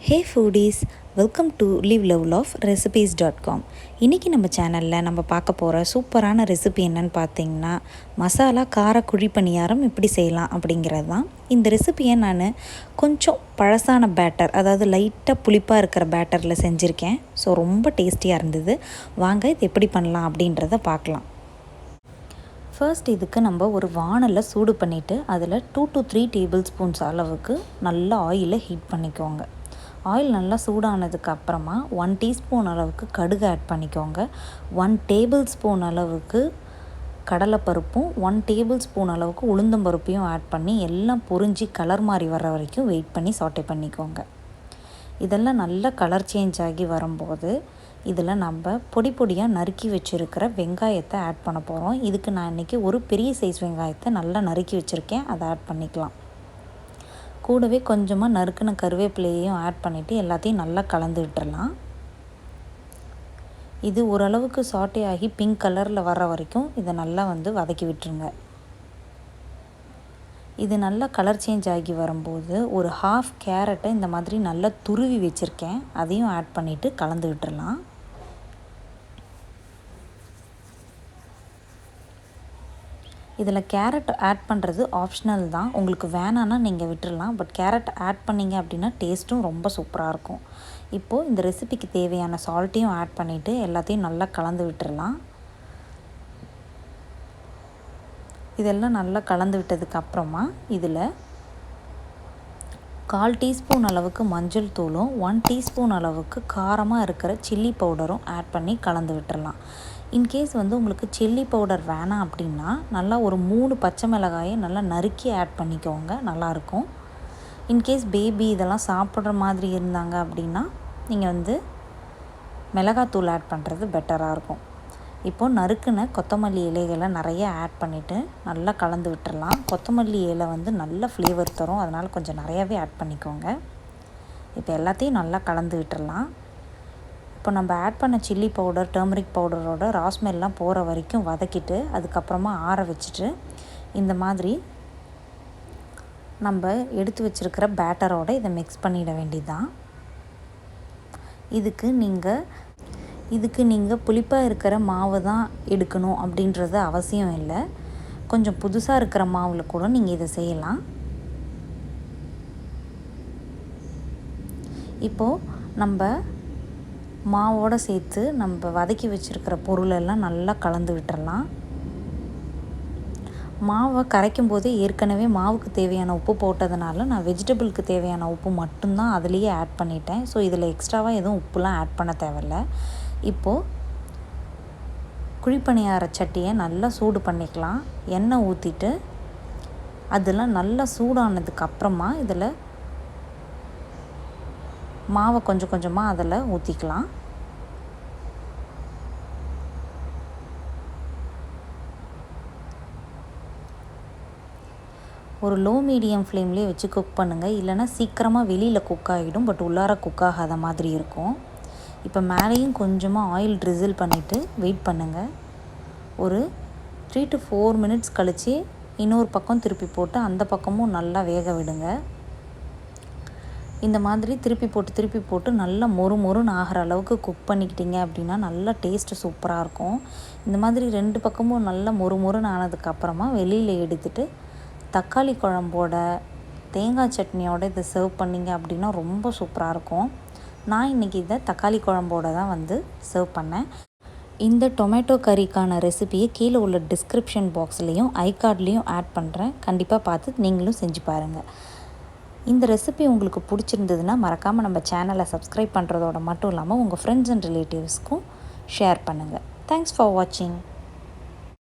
Hey foodies, welcome to liveloveloverecipes.com. இன்றைக்கி நம்ம சேனலில் நம்ம பார்க்க போகிற சூப்பரான ரெசிபி என்னன்னு பார்த்தீங்கன்னா மசாலா கார குழி பணியாரம் எப்படி செய்யலாம் அப்படிங்கிறது தான். இந்த ரெசிபியை நான் கொஞ்சம் பழசான பேட்டர், அதாவது லைட்டாக புளிப்பாக இருக்கிற பேட்டரில் செஞ்சுருக்கேன். ஸோ ரொம்ப டேஸ்டியாக இருந்தது. வாங்க இது எப்படி பண்ணலாம் அப்படின்றத பார்க்கலாம். ஃபர்ஸ்ட் இதுக்கு நம்ம ஒரு வானலில் சூடு பண்ணிவிட்டு அதில் 2 to 3 டேபிள் ஸ்பூன்ஸ் அளவுக்கு நல்லா ஆயிலை ஹீட் பண்ணிக்கோங்க. ஆயில் நல்லா சூடானதுக்கு அப்புறமா 1 டீஸ்பூன் அளவுக்கு கடுகு ஆட் பண்ணிக்கோங்க. 1 டேபிள் ஸ்பூன் அளவுக்கு கடலைப்பருப்பும் 1 டேபிள் ஸ்பூன் அளவுக்கு உளுந்தம்பருப்பையும் ஆட் பண்ணி எல்லாம் பொரிஞ்சு கலர் மாதிரி வர வரைக்கும் வெயிட் பண்ணி சாட்டே பண்ணிக்கோங்க. இதெல்லாம் நல்லா கலர் சேஞ்ச் ஆகி வரும்போது இதில் நம்ம பொடி பொடியாக நறுக்கி வச்சுருக்கிற வெங்காயத்தை ஆட் பண்ண போகிறோம். இதுக்கு நான் இன்றைக்கி ஒரு பெரிய சைஸ் வெங்காயத்தை நல்லா நறுக்கி வச்சுருக்கேன், அதை ஆட் பண்ணிக்கலாம். கூடவே கொஞ்சமாக நறுக்கின கருவேப்பிலையையும் ஆட் பண்ணிவிட்டு எல்லாத்தையும் நல்லா கலந்து விட்டுறலாம். இது ஓரளவுக்கு சாட்டே ஆகி பிங்க் கலரில் வர வரைக்கும் இதை நல்லா வதக்கி விட்டுருங்க. இது நல்லா கலர் சேஞ்ச் ஆகி வரும்போது ஒரு ஹாஃப் கேரட்டை இந்த மாதிரி நல்லா துருவி வச்சுருக்கேன், அதையும் ஆட் பண்ணிவிட்டு கலந்து விட்டுறலாம். இதில் கேரட் ஆட் பண்ணுறது ஆப்ஷனல் தான், உங்களுக்கு வேணான்னா நீங்கள் விட்டுடலாம். பட் கேரட் ஆட் பண்ணிங்க அப்படின்னா டேஸ்ட்டும் ரொம்ப சூப்பராக இருக்கும். இப்போது இந்த ரெசிபிக்கு தேவையான சால்ட்டையும் ஆட் பண்ணிவிட்டு எல்லாத்தையும் நல்லா கலந்து விட்டுடலாம். இதெல்லாம் நல்லா கலந்து விட்டதுக்கப்புறமா இதில் 1/4 டீஸ்பூன் அளவுக்கு மஞ்சள் தூளும் 1 டீஸ்பூன் அளவுக்கு காரமாக இருக்கிற சில்லி பவுடரும் ஆட் பண்ணி கலந்து விட்டுடலாம். இன்கேஸ் உங்களுக்கு சில்லி பவுடர் வேணாம் அப்படின்னா நல்லா ஒரு 3 பச்சை மிளகாயை நல்லா நறுக்கி ஆட் பண்ணிக்கோங்க, நல்லாயிருக்கும். இன்கேஸ் பேபி இதெல்லாம் சாப்பிட்ற மாதிரி இருந்தாங்க அப்படின்னா நீங்கள் மிளகாத்தூள் ஆட் பண்ணுறது பெட்டராக இருக்கும். இப்போது நறுக்குன கொத்தமல்லி இலைகளை நிறைய ஆட் பண்ணிவிட்டு நல்லா கலந்து விட்டுறலாம். கொத்தமல்லி இலை நல்ல ஃப்ளேவர் தரும், அதனால் கொஞ்சம் நிறையாவே ஆட் பண்ணிக்கோங்க. இப்போ எல்லாத்தையும் நல்லா கலந்து விட்டுறலாம். இப்போ நம்ம ஆட் பண்ண சில்லி பவுடர், டர்மரிக் பவுடரோட ராஸ்மெல்லாம் போகிற வரைக்கும் வதக்கிட்டு அதுக்கப்புறமா ஆற வச்சுட்டு இந்த மாதிரி நம்ம எடுத்து வச்சுருக்கிற பேட்டரோடு இதை மிக்ஸ் பண்ணிட வேண்டியதுதான். இதுக்கு நீங்கள் புளிப்பாக இருக்கிற மாவு தான் எடுக்கணும் அப்படின்றது அவசியம் இல்லை. கொஞ்சம் புதுசாக இருக்கிற மாவில் கூட நீங்கள் இதை செய்யலாம். இப்போது நம்ம மாவோடு சேர்த்து நம்ம வதக்கி வச்சுருக்கிற பொருளெல்லாம் நல்லா கலந்து விட்டுறலாம். மாவை கரைக்கும் போதே ஏற்கனவே மாவுக்கு தேவையான உப்பு போட்டதுனால நான் வெஜிடபிளுக்கு தேவையான உப்பு மட்டும்தான் அதுலேயே ஆட் பண்ணிட்டேன். ஸோ இதில் எக்ஸ்ட்ராவாக எதுவும் உப்புலாம் ஆட் பண்ண தேவையில்ல. இப்போது குழிப்பணியார சட்டியை நல்லா சூடு பண்ணிக்கலாம். எண்ணெய் ஊற்றிட்டு அதெல்லாம் நல்லா சூடானதுக்கப்புறமா இதில் மாவை கொஞ்சம் கொஞ்சமாக அதில் ஊற்றிக்கலாம். ஒரு லோ மீடியம் ஃப்ளேம்லேயே வச்சு குக் பண்ணுங்கள், இல்லைனா சீக்கிரமாக வெளியில் குக் ஆகிடும், பட் உள்ளார குக் ஆகாத மாதிரி இருக்கும். இப்போ மேலேயும் கொஞ்சமாக ஆயில் ட்ரிசில் பண்ணிவிட்டு வெயிட் பண்ணுங்கள். ஒரு 3 to 4 மினிட்ஸ் கழித்து இன்னொரு பக்கம் திருப்பி போட்டு அந்த பக்கமும் நல்லா வேக விடுங்க. இந்த மாதிரி திருப்பி போட்டு நல்லா மொறுன்னு ஆகிற அளவுக்கு குக் பண்ணிக்கிட்டீங்க அப்படின்னா நல்லா டேஸ்ட்டு சூப்பராக இருக்கும். இந்த மாதிரி 2 பக்கமும் நல்லா மொறுன்னு ஆனதுக்கப்புறமா வெளியில் எடுத்துகிட்டு தக்காளி குழம்போட தேங்காய் சட்னியோட இதை சர்வ் பண்ணிங்க அப்படின்னா ரொம்ப சூப்பராக இருக்கும். நான் இன்றைக்கி இதை தக்காளி குழம்போட தான் சர்வ் பண்ணேன். இந்த டொமேட்டோ கறிக்கான ரெசிபியை கீழே உள்ள டிஸ்கிரிப்ஷன் பாக்ஸ்லேயும் ஐகார்ட்லேயும் ஆட் பண்ணுறேன், கண்டிப்பாக பார்த்து நீங்களும் செஞ்சு பாருங்கள். இந்த ரெசிபி உங்களுக்கு பிடிச்சிருந்ததுன்னா மறக்காமல் நம்ம சேனலை சப்ஸ்கிரைப் பண்ணுறதோட மட்டும் இல்லாமல் உங்கள் ஃப்ரெண்ட்ஸ் அண்ட் ரிலேட்டிவ்ஸ்க்கும் ஷேர் பண்ணுங்கள். தேங்க்ஸ் ஃபார் வாட்சிங்.